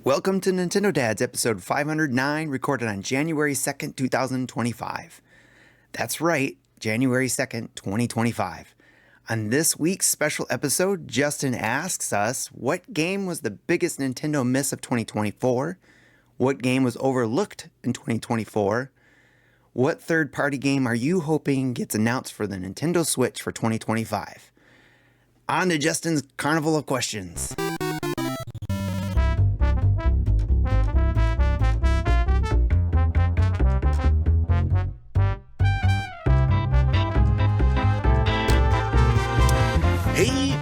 Welcome to Nintendo Dads, episode 509, recorded on January 2nd, 2025. That's right, January 2nd, 2025. On this week's special episode, Justin asks us, what game was the biggest Nintendo miss of 2024? What game was overlooked in 2024? What third-party game are you hoping gets announced for the Nintendo Switch for 2025? On to Justin's Carnival of Questions.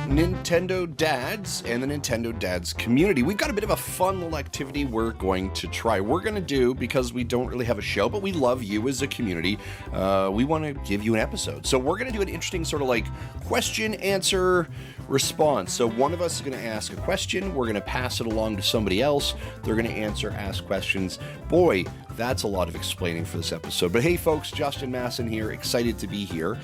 Nintendo Dads and the Nintendo Dads community. We've got a bit of a fun little activity we're going to try. We're going to do, because we don't really have a show, but we love you as a community, we want to give you an episode. So we're going to do an interesting sort of like question, answer, response. So one of us is going to ask a question. We're going to pass it along to somebody else. They're going to answer, ask questions. Boy, that's a lot of explaining for this episode. But hey, folks, Justin Masson here. Excited to be here.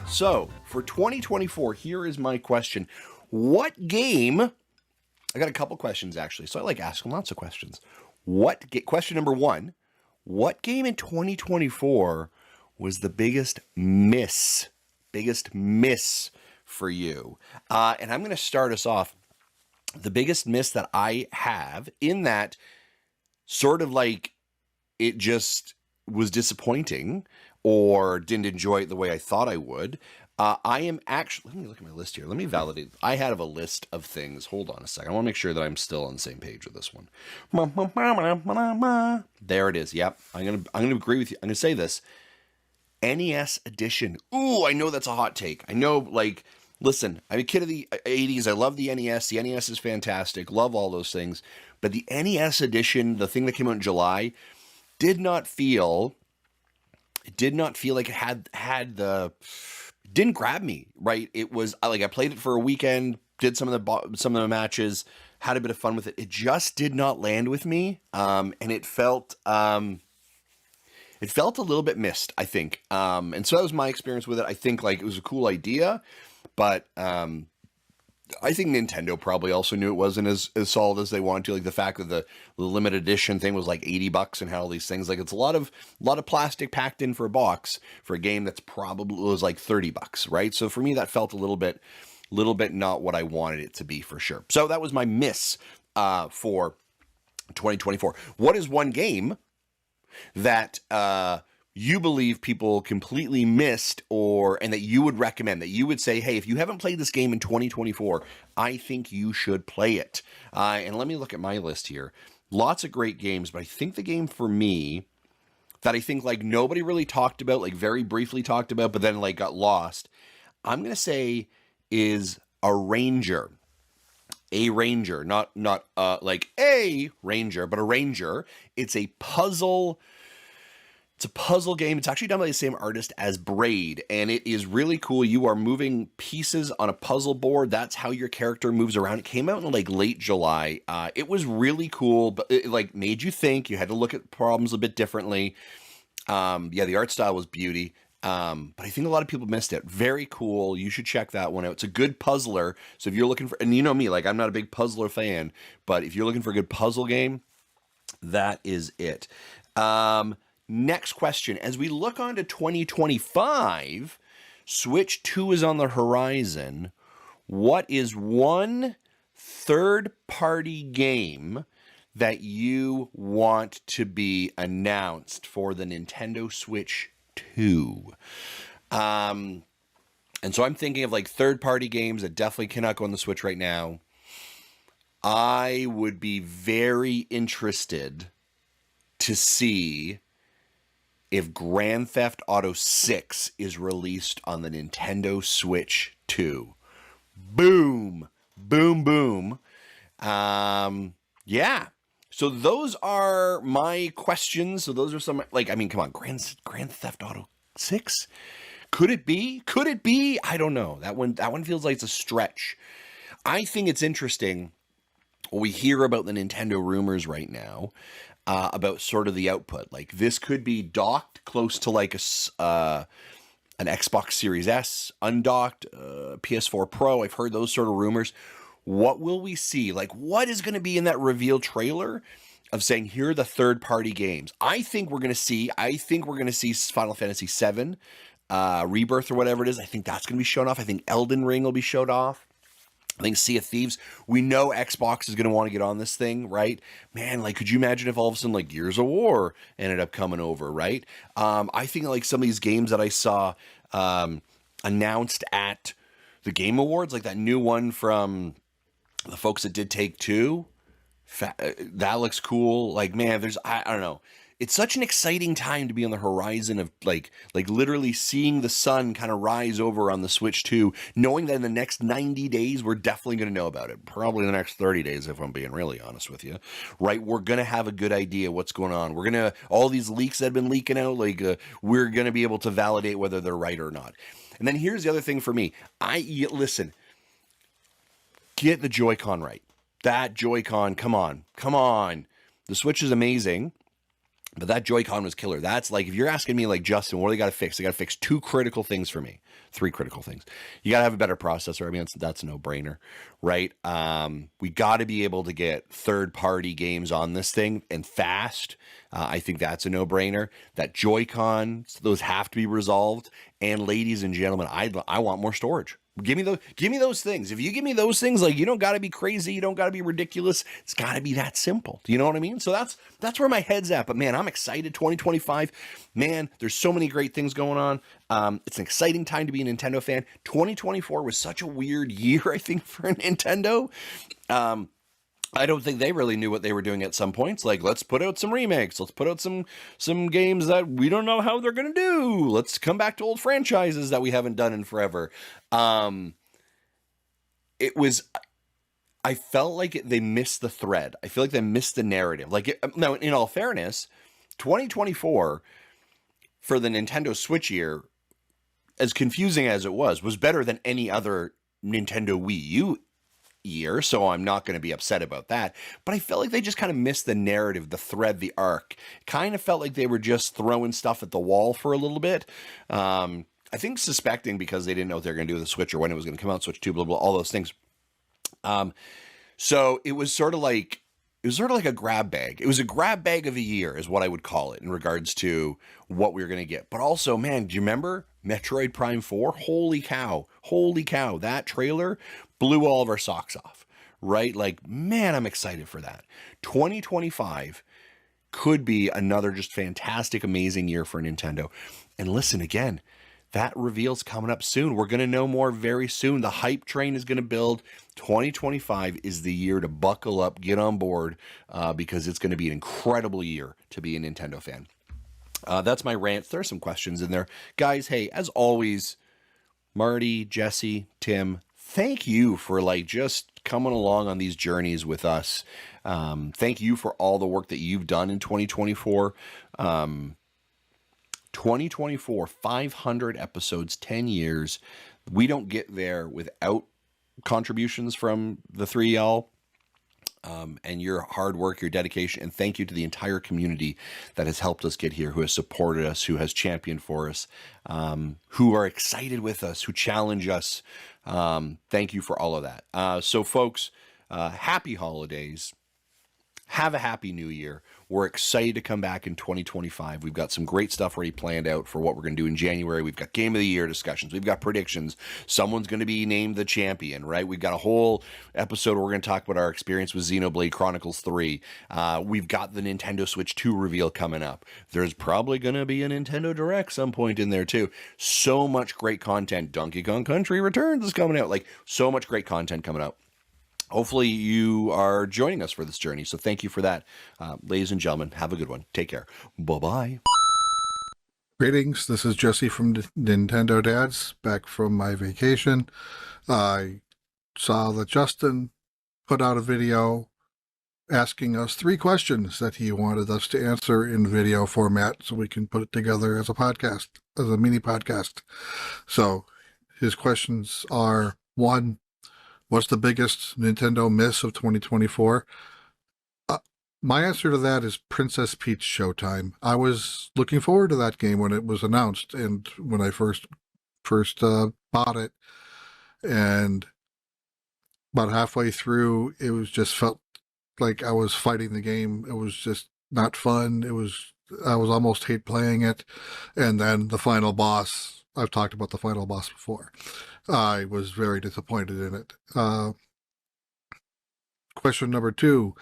So for 2024, here is my question. What game, I got a couple questions actually, so I like asking lots of questions. Question number one, what game in 2024 was the biggest miss for you? And I'm going to start us off. The biggest miss that I have in that sort of like it just was disappointing or didn't enjoy it the way I thought I would. I am actually, let me look at my list here. Let me validate. I have a list of things. Hold on a second. I want to make sure that I'm still on the same page with this one. There it is. Yep. I'm going to agree with you. I'm going to say this. NES edition. Ooh, I know that's a hot take. I know, like, listen, I'm a kid of the 80s. I love the NES. The NES is fantastic. Love all those things. But the NES edition, the thing that came out in July, did not feel like it had the, didn't grab me, right? It was like I played it for a weekend, did some of the matches, had a bit of fun with it. It just did not land with me, and it felt a little bit missed, I think. And so that was my experience with it. I think like it was a cool idea, but I think Nintendo probably also knew it wasn't as solid as they wanted to. Like the fact that the limited edition thing was like $80 and had all these things. Like it's a lot of plastic packed in for a box for a game that's probably was like $30, right? So for me, that felt a little bit not what I wanted it to be for sure. So that was my miss for 2024. What is one game that you believe people completely missed and that you would recommend, that you would say, hey, if you haven't played this game in 2024, I think you should play it. And let me look at my list here. Lots of great games, but I think the game for me that I think like nobody really talked about, like very briefly talked about, but then like got lost, I'm going to say is a Ranger. A Ranger, not like a Ranger, but a Ranger. It's a puzzle game. It's actually done by the same artist as Braid, and it is really cool. You are moving pieces on a puzzle board. That's how your character moves around. It came out in like late July. It was really cool, but it like made you think. You had to look at problems a bit differently. The art style was beauty. But I think a lot of people missed it. Very cool. You should check that one out. It's a good puzzler. So if you're looking for, and you know me, like I'm not a big puzzler fan, but if you're looking for a good puzzle game, that is it. Next question. As we look on to 2025, Switch 2 is on the horizon. What is one third-party game that you want to be announced for the Nintendo Switch 2? And so I'm thinking of like third-party games that definitely cannot go on the Switch right now. I would be very interested to see if Grand Theft Auto 6 is released on the Nintendo Switch 2. Boom. Boom, boom. Yeah. So those are my questions. So those are some, like, I mean, come on, Grand Theft Auto 6? Could it be? Could it be? I don't know. That one feels like it's a stretch. I think it's interesting. We hear about the Nintendo rumors right now. About sort of the output. Like this could be docked close to like an Xbox Series S, undocked, PS4 Pro. I've heard those sort of rumors. What will we see? Like, what is going to be in that reveal trailer of saying, here are the third-party games? I think we're going to see Final Fantasy VII, Rebirth or whatever it is. I think that's going to be shown off. I think Elden Ring will be showed off. I think Sea of Thieves, we know Xbox is going to want to get on this thing, right? Man, like, could you imagine if all of a sudden, like, Gears of War ended up coming over, right? I think, like, some of these games that I saw announced at the Game Awards, like that new one from the folks that did Take-Two, that looks cool. Like, man, I don't know. It's such an exciting time to be on the horizon of like literally seeing the sun kind of rise over on the Switch 2, knowing that in the next 90 days, we're definitely going to know about it. Probably in the next 30 days, if I'm being really honest with you, right? We're going to have a good idea what's going on. We're going to, all these leaks that have been leaking out, like we're going to be able to validate whether they're right or not. And then here's the other thing for me. Listen, get the Joy-Con right. That Joy-Con, come on. The Switch is amazing, but that Joy-Con was killer. That's like, if you're asking me, like, Justin, what do they got to fix? They got to fix 2 critical things for me. 3 critical things. You got to have a better processor. I mean, that's a no-brainer, right? We got to be able to get third-party games on this thing and fast. I think that's a no-brainer. That Joy-Con, those have to be resolved. And ladies and gentlemen, I want more storage. Give me those things. If you give me those things, like, you don't got to be crazy, you don't got to be ridiculous. It's got to be that simple. Do you know what I mean? So that's where my head's at. But man, I'm excited. 2025, man, there's so many great things going on. It's an exciting time to be a Nintendo fan. 2024 was such a weird year, I think, for Nintendo. I don't think they really knew what they were doing at some points. Like, let's put out some remakes. Let's put out some games that we don't know how they're going to do. Let's come back to old franchises that we haven't done in forever. I felt like they missed the thread. I feel like they missed the narrative. Now, in all fairness, 2024 for the Nintendo Switch year, as confusing as it was better than any other Nintendo Wii U year, so I'm not going to be upset about that. But I felt like they just kind of missed the narrative, the thread, the arc. Kind of felt like they were just throwing stuff at the wall for a little bit. I think suspecting because they didn't know what they were going to do with the Switch or when it was going to come out, Switch 2, blah, blah, all those things. So it was sort of like a grab bag. It was a grab bag of a year is what I would call it in regards to what we were going to get. But also, man, do you remember Metroid Prime 4? Holy cow. That trailer blew all of our socks off, right? Like, man, I'm excited for that. 2025 could be another just fantastic, amazing year for Nintendo. And listen, again, that reveal's coming up soon. We're going to know more very soon. The hype train is going to build. 2025 is the year to buckle up, get on board, because it's going to be an incredible year to be a Nintendo fan. That's my rant. There are some questions in there. Guys, hey, as always, Marty, Jesse, Tim, thank you for just coming along on these journeys with us. Thank you for all the work that you've done in 2024. 2024, 500 episodes, 10 years. We don't get there without contributions from the 3 y'all. And your hard work, your dedication, and thank you to the entire community that has helped us get here, who has supported us, who has championed for us, who are excited with us, who challenge us. Thank you for all of that. So folks, happy holidays. Have a happy new year. We're excited to come back in 2025. We've got some great stuff already planned out for what we're going to do in January. We've got Game of the Year discussions. We've got predictions. Someone's going to be named the champion, right? We've got a whole episode where we're going to talk about our experience with Xenoblade Chronicles 3. We've got the Nintendo Switch 2 reveal coming up. There's probably going to be a Nintendo Direct some point in there too. So much great content. Donkey Kong Country Returns is coming out. So much great content coming out. Hopefully you are joining us for this journey. So thank you for that. Ladies and gentlemen, have a good one. Take care. Bye-bye. Greetings. This is Jesse from Nintendo Dads, back from my vacation. I saw that Justin put out a video asking us 3 questions that he wanted us to answer in video format so we can put it together as a podcast, as a mini podcast. So his questions are, 1, what's the biggest Nintendo miss of 2024? My answer to that is Princess Peach Showtime. I was looking forward to that game when it was announced and when I first bought it. And about halfway through, it was just felt like I was fighting the game. It was just not fun. I was almost hate playing it. And then the final boss, I've talked about the final boss before. I was very disappointed in it. Question number 2,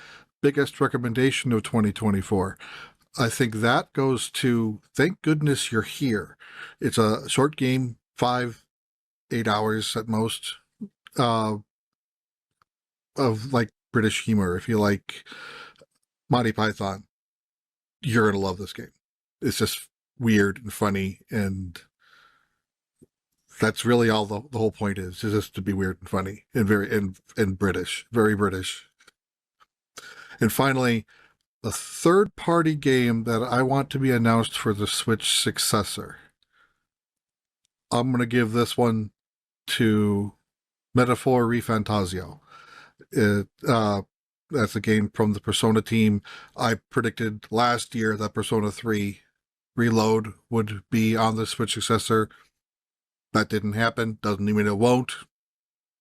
biggest recommendation of 2024. I think that goes to Thank Goodness You're Here. It's a short game, 5-8 hours at most, of like British humor. If you like Monty Python, you're going to love this game. It's just weird and funny, and that's really all the whole point is just to be weird and funny and very and British, very British. And finally, a third-party game that I want to be announced for the Switch successor. I'm going to give this one to Metaphor ReFantazio. That's a game from the Persona team. I predicted last year that Persona 3 Reload would be on the Switch successor. That didn't happen. Doesn't mean it won't.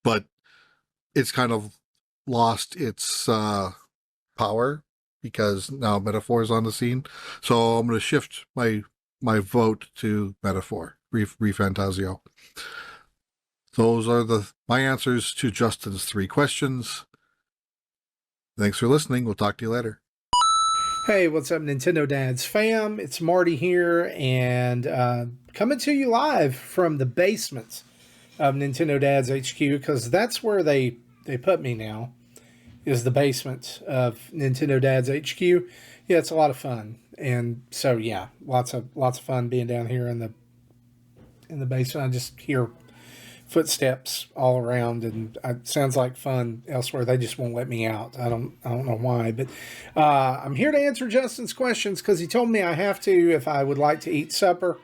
But it's kind of lost its power because now Metaphor is on the scene. So I'm going to shift my vote to Metaphor ReFantazio. Those are my answers to Justin's 3 questions. Thanks for listening. We'll talk to you later. Hey, what's up, Nintendo Dads fam? It's Marty here, and coming to you live from the basement of Nintendo Dads HQ, because that's where they put me now, is the basement of Nintendo Dads HQ. Yeah, it's a lot of fun, and so yeah, lots of fun being down here in the basement. I just hear footsteps all around, and it sounds like fun elsewhere. They just won't let me out. I don't know why, but I'm here to answer Justin's questions because he told me I have to if I would like to eat supper,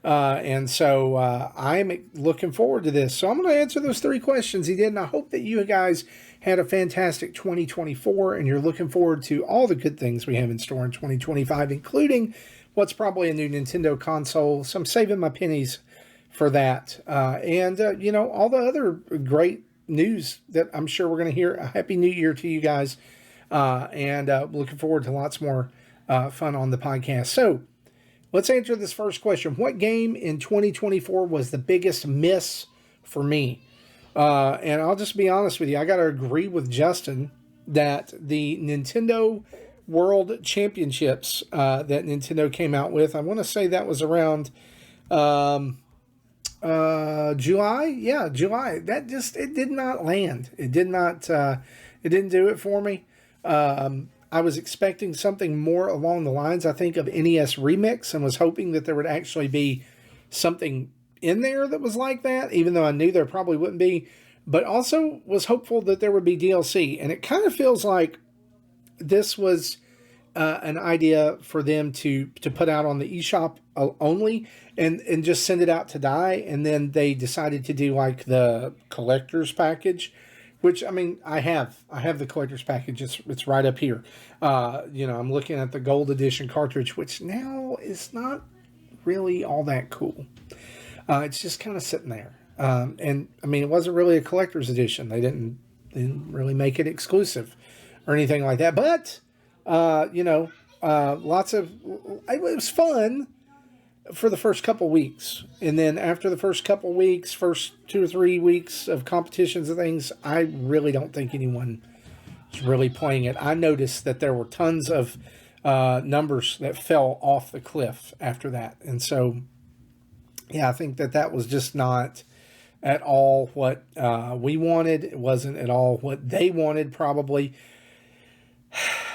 and so I'm looking forward to this. So I'm going to answer those 3 questions he did, and I hope that you guys had a fantastic 2024, and you're looking forward to all the good things we have in store in 2025, including what's probably a new Nintendo console. So I'm saving my pennies for that. And all the other great news that I'm sure we're going to hear. A Happy New Year to you guys. And looking forward to lots more fun on the podcast. So let's answer this first question. What game in 2024 was the biggest miss for me? And I'll just be honest with you. I got to agree with Justin that the Nintendo World Championships that Nintendo came out with, I want to say that was around July. Yeah, July. It did not land. It didn't do it for me. I was expecting something more along the lines, I think, of NES Remix, and was hoping that there would actually be something in there that was like that, even though I knew there probably wouldn't be, but also was hopeful that there would be DLC. And it kind of feels like this was an idea for them to put out on the eShop only and just send it out to die. And then they decided to do like the collector's package, which, I mean, I have the collector's package. It's right up here. I'm looking at the gold edition cartridge, which now is not really all that cool. It's just kind of sitting there. And I mean, it wasn't really a collector's edition. They didn't really make it exclusive or anything like that. But, it was fun for the first couple weeks. And then after the first couple weeks, first 2 or 3 weeks of competitions and things, I really don't think anyone is really playing it. I noticed that there were tons of numbers that fell off the cliff after that. And so, yeah, I think that was just not at all what we wanted. It wasn't at all what they wanted, probably.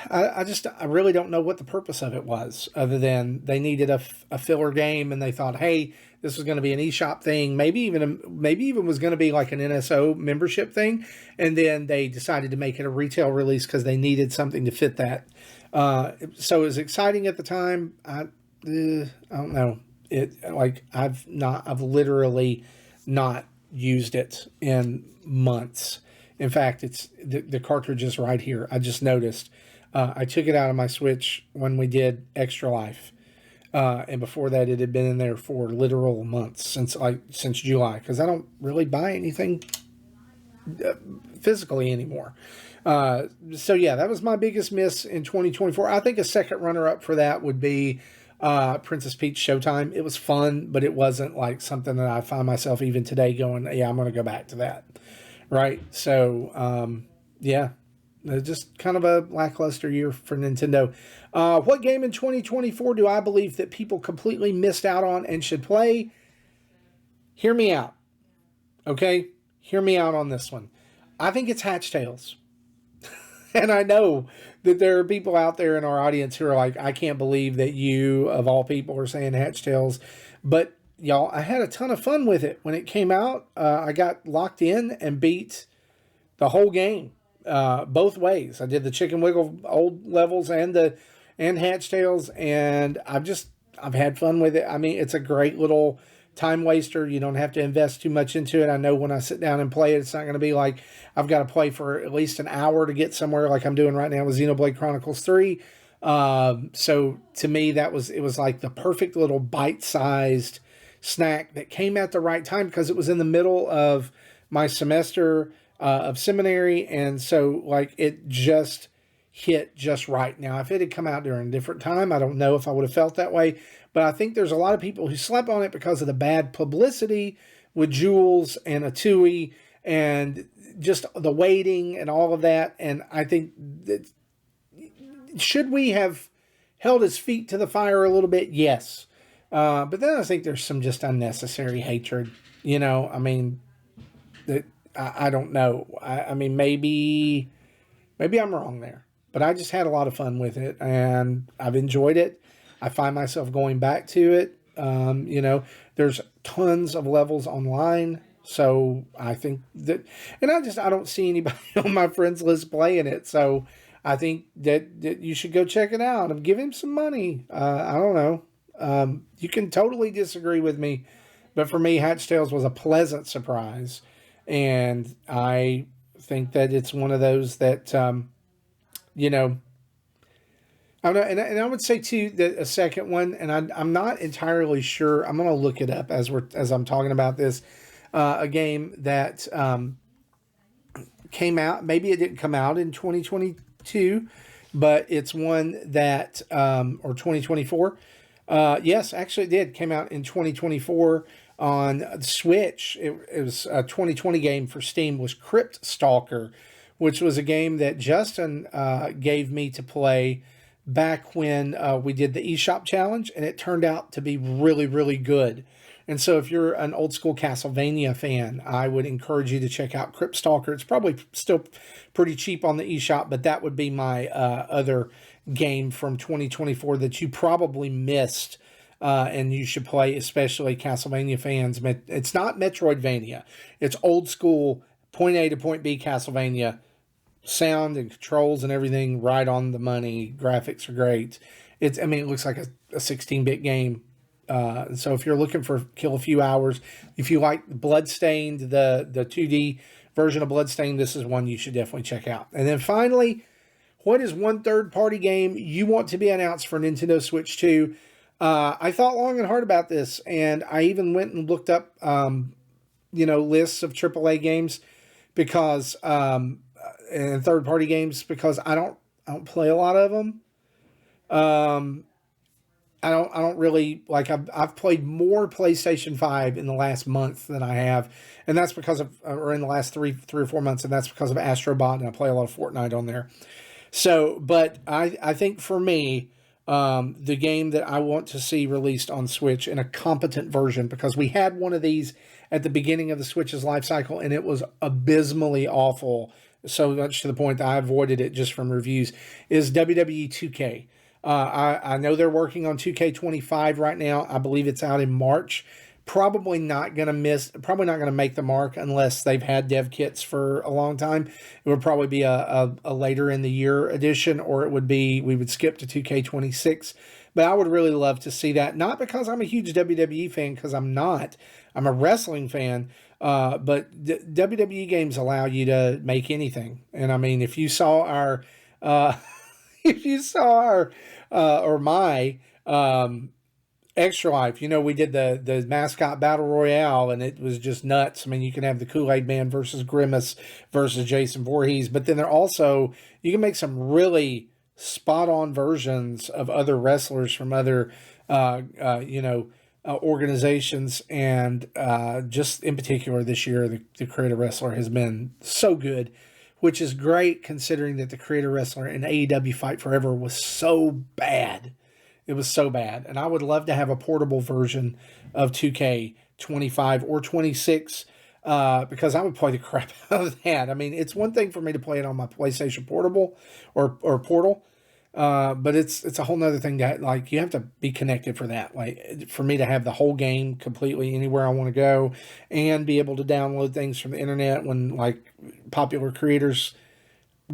I really don't know what the purpose of it was, other than they needed a filler game, and they thought, hey, this was going to be an eShop thing, maybe even was going to be like an NSO membership thing, and then they decided to make it a retail release because they needed something to fit that. So it was exciting at the time. I don't know. I've literally not used it in months. In fact, it's the cartridge is right here. I just noticed. I took it out of my Switch when we did Extra Life, and before that, it had been in there for literal months since July, because I don't really buy anything physically anymore. So yeah, that was my biggest miss in 2024. I think a second runner up for that would be Princess Peach Showtime. It was fun, but it wasn't like something that I find myself even today going, yeah, I'm going to go back to that. Right. So, yeah, just kind of a lackluster year for Nintendo. What game in 2024 do I believe that people completely missed out on and should play? Hear me out. Okay? Hear me out on this one. I think it's Hatch Tales. And I know that there are people out there in our audience who are like, I can't believe that you, of all people, are saying Hatch Tales. But, y'all, I had a ton of fun with it. When it came out, I got locked in and beat the whole game both ways. I did the Chicken Wiggle old levels and Hatch Tales, and I've had fun with it. I mean, it's a great little time waster. You don't have to invest too much into it. I know when I sit down and play it, it's not going to be like I've got to play for at least an hour to get somewhere like I'm doing right now with Xenoblade Chronicles 3. So to me, it was like the perfect little bite-sized snack that came at the right time because it was in the middle of my semester of seminary. And so like it just hit just right. Now, if it had come out during a different time, I don't know if I would have felt that way. But I think there's a lot of people who slept on it because of the bad publicity with Jules and Atui and just the waiting and all of that. And I think that should we have held his feet to the fire a little bit? Yes. But then I think there's some just unnecessary hatred. You know, I mean, that I don't know. I mean, maybe I'm wrong there. But I just had a lot of fun with it, and I've enjoyed it. I find myself going back to it. You know, there's tons of levels online. So I think that, and I don't see anybody on my friends list playing it. So I think that you should go check it out and give him some money. I don't know. You can totally disagree with me, but for me, Hatch Tales was a pleasant surprise. And I think that it's one of those that, you know, I don't know, and I would say too that a second one, and I'm not entirely sure. I'm going to look it up as I'm talking about this. A game that came out. Maybe it didn't come out in 2022, but it's one that or 2024. Yes, actually, it did came out in 2024 on Switch. It was a 2020 game for Steam. Was Crypt Stalker, which was a game that Justin gave me to play back when we did the eShop challenge, and it turned out to be really, really good. And so if you're an old school Castlevania fan, I would encourage you to check out Crypt Stalker. It's probably still pretty cheap on the eShop, but that would be my other game from 2024 that you probably missed and you should play, especially Castlevania fans. It's not Metroidvania. It's old school point A to point B Castlevania. Sound and controls and everything right on the money. Graphics are great. It looks like a 16-bit game. So if you're looking for kill a few hours, if you like Bloodstained, the 2D version of Bloodstained, this is one you should definitely check out. And then finally, what is one third-party game you want to be announced for Nintendo Switch 2? I thought long and hard about this, and I even went and looked up, lists of AAA games because and third-party games because I don't play a lot of them. I don't really like. I've played more PlayStation 5 in the last month than I have, and that's because of, or in the last three or 4 months, and that's because of Astrobot, and I play a lot of Fortnite on there. So, but I think for me, the game that I want to see released on Switch in a competent version, because we had one of these at the beginning of the Switch's life cycle, and it was abysmally awful, so much to the point that I avoided it just from reviews, is WWE 2K. I know they're working on 2K25 right now. I believe it's out in March. Probably not going to make the mark unless they've had dev kits for a long time. It would probably be a later in the year edition, or we would skip to 2K26. But I would really love to see that. Not because I'm a huge WWE fan, because I'm not. I'm a wrestling fan. But WWE games allow you to make anything. And I mean, if you saw our, or my Extra Life. You know, we did the mascot battle royale, and it was just nuts. I mean, you can have the Kool-Aid Man versus Grimace versus Jason Voorhees, but then you can make some really spot on versions of other wrestlers from other organizations, and just in particular this year, the Creator Wrestler has been so good, which is great considering that the Creator Wrestler in AEW Fight Forever was so bad. It was so bad. And I would love to have a portable version of 2K25 or 26 because I would play the crap out of that. I mean, it's one thing for me to play it on my PlayStation Portable or Portal, but it's a whole nother thing that, like, you have to be connected for that. Like, for me to have the whole game completely anywhere I want to go and be able to download things from the internet when, like, popular creators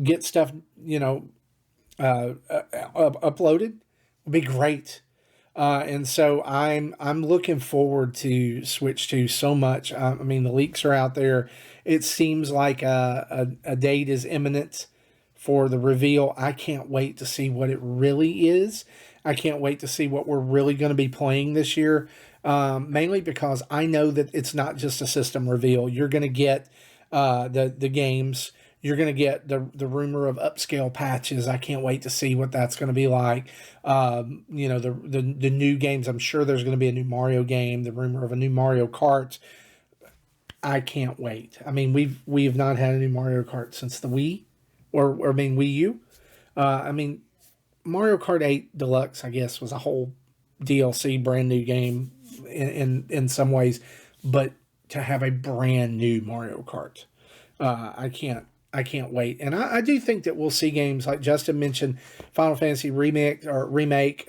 get stuff, uploaded would be great. And so I'm looking forward to Switch 2 so much. I mean, the leaks are out there. It seems like a date is imminent for the reveal. I can't wait to see what it really is. I can't wait to see what we're really going to be playing this year. Mainly because I know that it's not just a system reveal. You're going to get the games. You're going to get the rumor of upscale patches. I can't wait to see what that's going to be like. The new games. I'm sure there's going to be a new Mario game. The rumor of a new Mario Kart. I can't wait. I mean, we've not had a new Mario Kart since the Wii, or Wii U. Mario Kart 8 Deluxe, I guess, was a whole DLC, brand new game in some ways, but to have a brand new Mario Kart, I can't wait. And I do think that we'll see games like Justin mentioned, Final Fantasy remake, Rebirth.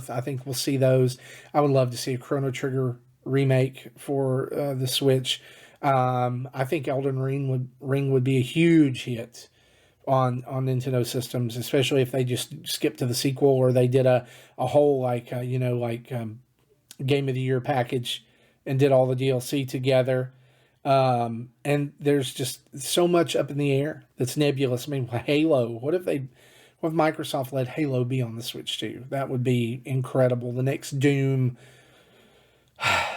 I think we'll see those. I would love to see a Chrono Trigger remake for the Switch. I think Elden Ring would be a huge hit on Nintendo systems, especially if they just skip to the sequel, or they did a whole Game of the Year package and did all the DLC together. And there's just so much up in the air that's nebulous. I mean, Halo, what if Microsoft let Halo be on the Switch too? That would be incredible. The next Doom,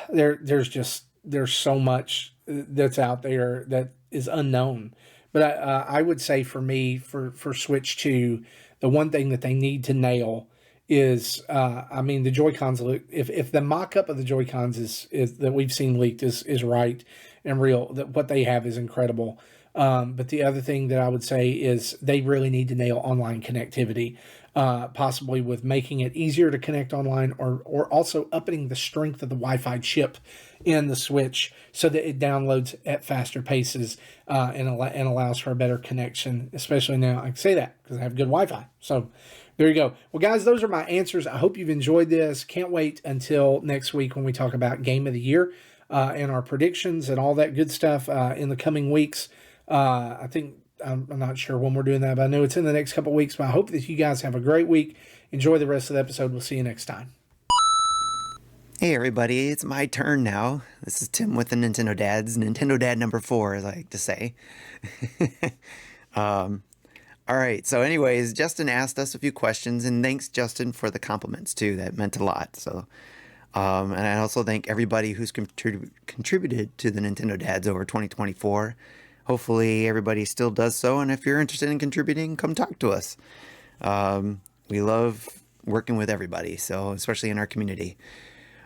there's so much that's out there that is unknown. But I would say for me, for Switch 2, the one thing that they need to nail is, the Joy-Cons look, if the mock-up of the Joy-Cons is that we've seen leaked is right and real, that what they have is incredible. But the other thing that I would say is they really need to nail online connectivity, possibly with making it easier to connect online, or also upping the strength of the Wi-Fi chip in the Switch so that it downloads at faster paces and allows for a better connection, especially now. I can say that because I have good Wi-Fi. So there you go. Well, guys, those are my answers. I hope you've enjoyed this. Can't wait until next week when we talk about Game of the Year and our predictions and all that good stuff in the coming weeks. I think I'm not sure when we're doing that, but I know it's in the next couple of weeks. But I hope that you guys have a great week. Enjoy the rest of the episode. We'll see you next time. Hey everybody, it's my turn now. This is Tim with the Nintendo Dads, Nintendo Dad number 4, as I like to say. All right, so anyways, Justin asked us a few questions, and thanks, Justin, for the compliments too. That meant a lot. So, and I also thank everybody who's contributed to the Nintendo Dads over 2024. Hopefully everybody still does so, and if you're interested in contributing, come talk to us. We love working with everybody, so especially in our community.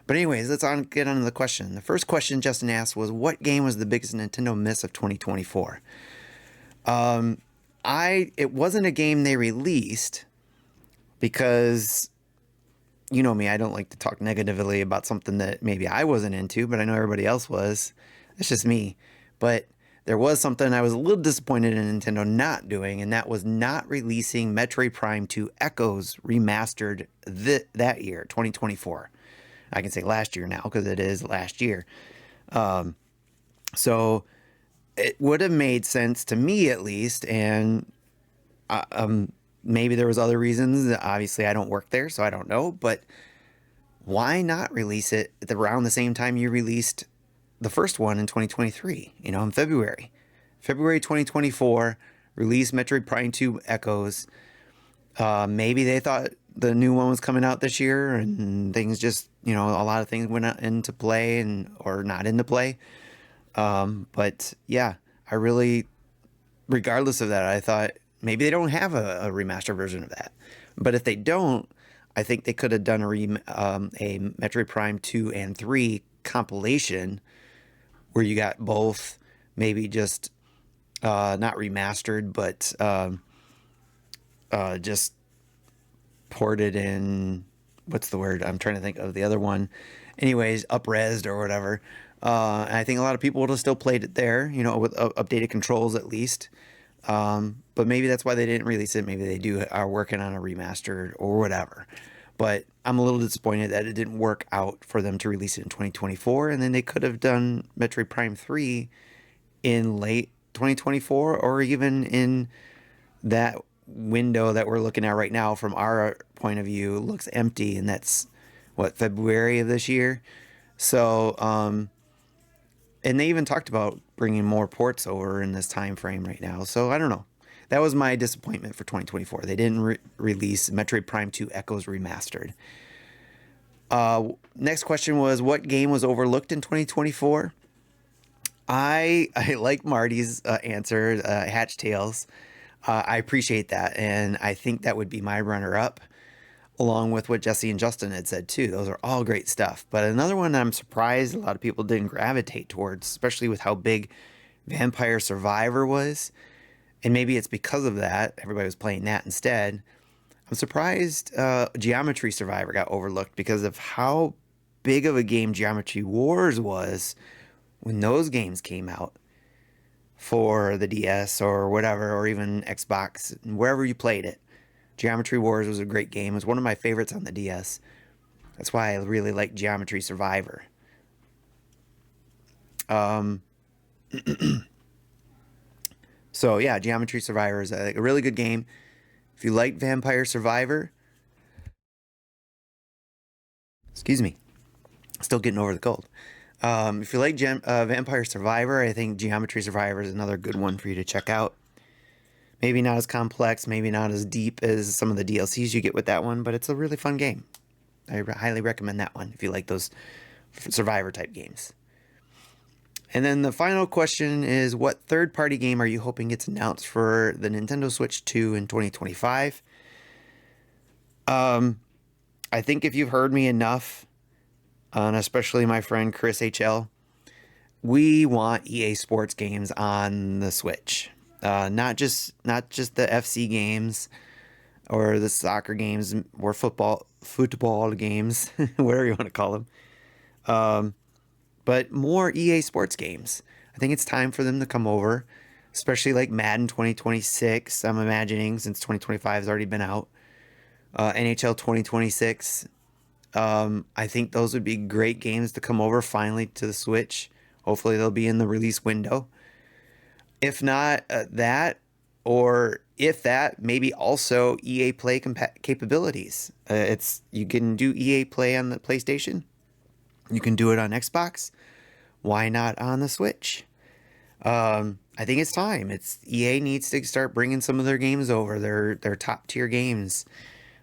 But anyways, let's get on to the question. The first question Justin asked was, what game was the biggest Nintendo miss of 2024? It wasn't a game they released, because you know me, I don't like to talk negatively about something that maybe I wasn't into, but I know everybody else was. That's just me. But there was something I was a little disappointed in Nintendo not doing, and that was not releasing Metroid Prime 2 Echoes remastered that year, 2024. I can say last year now because it is last year. So it would have made sense to me, at least, and maybe there was other reasons. Obviously, I don't work there, so I don't know. But why not release it around the same time you released the first one in 2023? In February 2024, release Metroid Prime 2 Echoes. Maybe they thought the new one was coming out this year, and things just, a lot of things went into play or not into play. But yeah, I really, regardless of that, I thought maybe they don't have a remaster version of that. But if they don't, I think they could have done a Metroid Prime 2 and 3 compilation where you got both, maybe just not remastered, but just ported in. What's the word? I'm trying to think of the other one. Anyways, up-resed or whatever. And I think a lot of people would have still played it there, with updated controls at least. But maybe that's why they didn't release it. Maybe they are working on a remastered or whatever. But I'm a little disappointed that it didn't work out for them to release it in 2024. And then they could have done Metroid Prime 3 in late 2024, or even in that window that we're looking at right now from our point of view looks empty. And that's February of this year. So, and they even talked about bringing more ports over in this time frame right now. So I don't know. That was my disappointment for 2024. They didn't release Metroid Prime 2 Echoes Remastered. Next question was, what game was overlooked in 2024? I like Marty's answer, Hatch Tales. I appreciate that, and I think that would be my runner-up, along with what Jesse and Justin had said too. Those are all great stuff. But another one I'm surprised a lot of people didn't gravitate towards, especially with how big Vampire Survivor was. And maybe it's because of that, everybody was playing that instead. I'm surprised Geometry Survivor got overlooked because of how big of a game Geometry Wars was when those games came out for the DS or whatever, or even Xbox, wherever you played it. Geometry Wars was a great game. It was one of my favorites on the DS. That's why I really like Geometry Survivor. So yeah, Geometry Survivor is a really good game. If you like Vampire Survivor, excuse me, still getting over the cold. If you like Vampire Survivor, I think Geometry Survivor is another good one for you to check out. Maybe not as complex, maybe not as deep as some of the DLCs you get with that one, but it's a really fun game. I highly recommend that one if you like those Survivor type games. And then the final question is, what third-party game are you hoping gets announced for the Nintendo Switch 2 in 2025? I think if you've heard me enough, and especially my friend Chris HL, we want EA Sports games on the Switch. Not just the FC games or the soccer games or football games, whatever you want to call them. But more EA Sports games. I think it's time for them to come over, especially like Madden 2026, I'm imagining, since 2025 has already been out. NHL 2026. I think those would be great games to come over finally to the Switch. Hopefully they'll be in the release window. If not that, or if that, maybe also EA Play capabilities. You can do EA Play on the PlayStation. You can do it on Xbox. Why not on the Switch? I think it's time. EA needs to start bringing some of their games over. Their top tier games.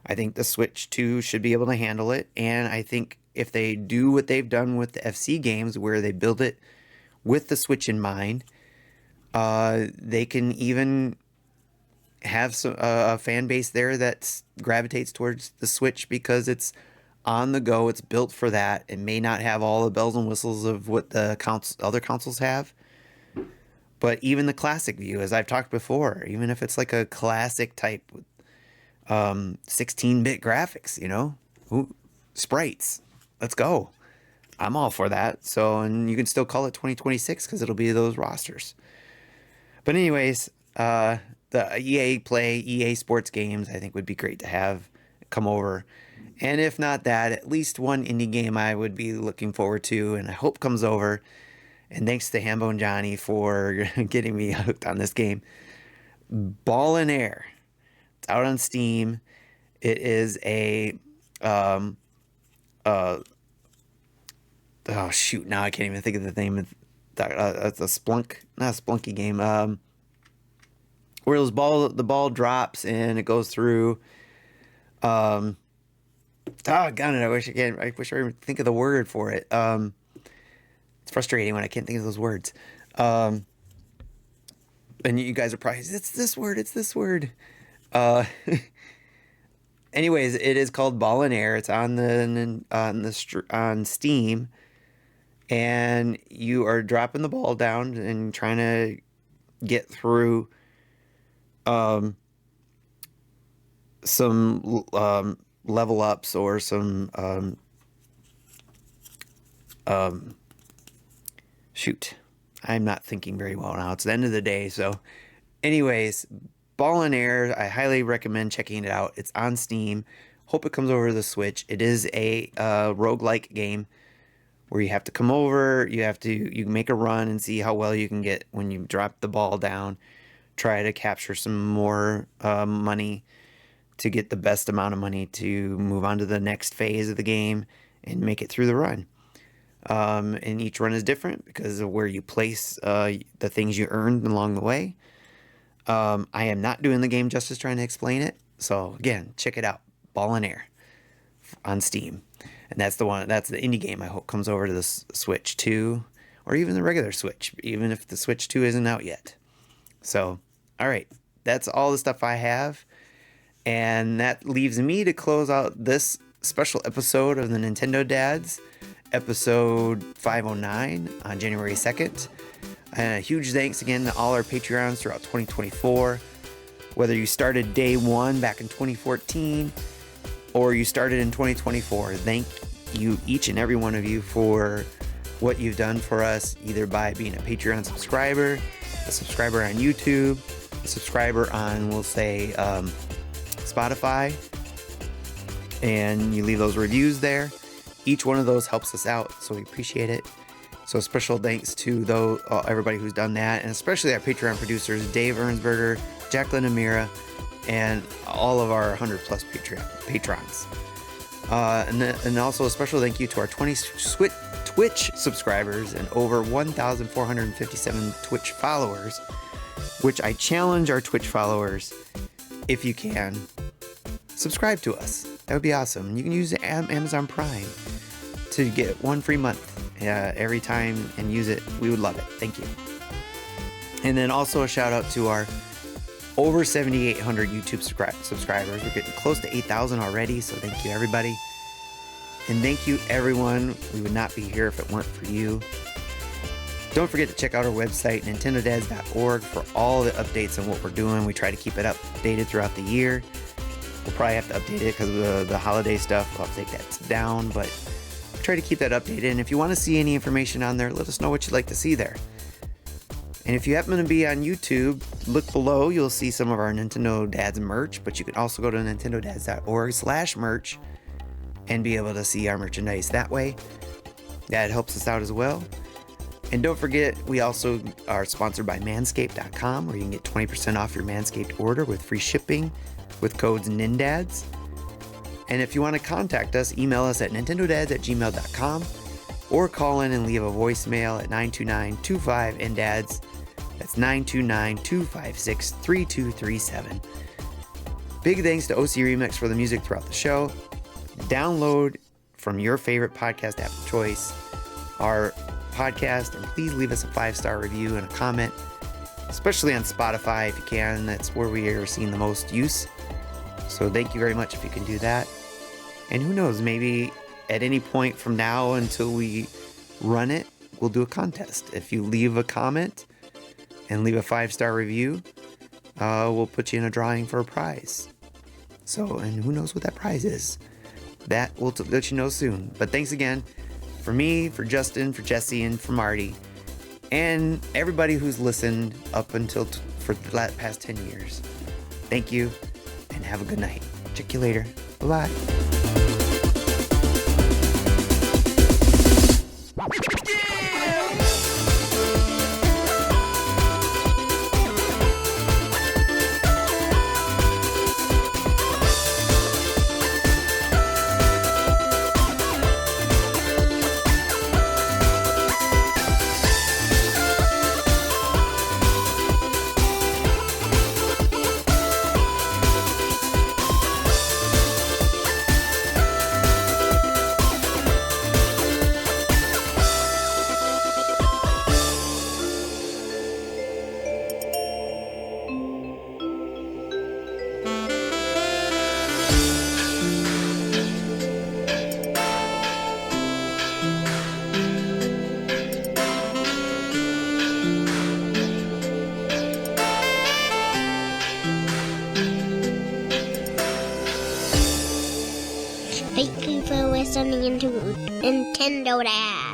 I think the Switch 2 should be able to handle it. And I think if they do what they've done with the FC games, where they build it with the Switch in mind, they can even have a fan base there that gravitates towards the Switch because it's on the go. It's built for that. It may not have all the bells and whistles of what the other consoles have. But even the classic view, as I've talked before, even if it's like a classic type 16-bit graphics, sprites, let's go. I'm all for that. So, and you can still call it 2026 because it'll be those rosters. But anyways, the EA Play, EA Sports games, I think would be great to have come over. And if not that, at least one indie game I would be looking forward to and I hope comes over. And thanks to Hambo and Johnny for getting me hooked on this game. Ball and Air. It's out on Steam. It is oh shoot, now I can't even think of the name of it's a Splunk, not a Splunky game. Where the ball drops and it goes through Oh, God, I wish I could think of the word for it. It's frustrating when I can't think of those words. And you guys are probably, it's this word. Uh, anyways, it is called Ball and Air. It's on on Steam, and you are dropping the ball down and trying to get through some level ups or some shoot. I'm not thinking very well now. It's the end of the day, so anyways, Ball and Air, I highly recommend checking it out. It's on Steam. Hope it comes over to the Switch. It is a roguelike game where you have to come over, you make a run and see how well you can get when you drop the ball down. Try to capture some more money to get the best amount of money to move on to the next phase of the game and make it through the run. And each run is different because of where you place the things you earned along the way. I am not doing the game justice trying to explain it. So again, check it out. Ball and Air on Steam. And that's the indie game I hope comes over to the Switch 2 or even the regular Switch, even if the Switch 2 isn't out yet. So, all right. That's all the stuff I have. And that leaves me to close out this special episode of the Nintendo Dads, episode 509 on January 2nd. And a huge thanks again to all our Patreons throughout 2024. Whether you started day one back in 2014 or you started in 2024, thank you, each and every one of you, for what you've done for us, either by being a Patreon subscriber, a subscriber on YouTube, a subscriber on, we'll say, Spotify, and you leave those reviews there. Each one of those helps us out, so we appreciate it. So special thanks to everybody who's done that, and especially our Patreon producers, Dave Ernsberger, Jacqueline Amira, and all of our 100 plus patrons. And also a special thank you to our 20 Twitch subscribers and over 1,457 Twitch followers, which I challenge our Twitch followers, if you can, subscribe to us. That would be awesome. You can use Amazon Prime to get one free month every time and use it. We would love it. Thank you. And then also a shout out to our over 7,800 YouTube subscribers. We're getting close to 8,000 already, so thank you, everybody. And thank you, everyone. We would not be here if it weren't for you. Don't forget to check out our website, nintendodads.org, for all the updates on what we're doing. We try to keep it updated throughout the year. We'll probably have to update it because of the holiday stuff. We'll have to take that down, but try to keep that updated. And if you want to see any information on there, let us know what you'd like to see there. And if you happen to be on YouTube, look below. You'll see some of our Nintendo Dads merch, but you can also go to nintendodads.org/merch and be able to see our merchandise that way. That helps us out as well. And don't forget, we also are sponsored by manscaped.com, where you can get 20% off your Manscaped order with free shipping with codes NINDADS. And if you want to contact us, email us at nintendodads@gmail.com or call in and leave a voicemail at 929-25-NDADS. That's 929-256-3237. Big thanks to OC Remix for the music throughout the show. Download from your favorite podcast app of choice our podcast, and please leave us a 5-star review and a comment, especially on Spotify if you can. That's where we are seeing the most use. So thank you very much if you can do that. And who knows, maybe at any point from now until we run it, we'll do a contest. If you leave a comment and leave a 5-star review, we'll put you in a drawing for a prize. So, and who knows what that prize is? That we'll let you know soon. But thanks again for me, for Justin, for Jesse, and for Marty, and everybody who's listened up until for the past 10 years. Thank you, and have a good night. Check you later. Bye-bye. Thank you for listening to Nintendo Dad.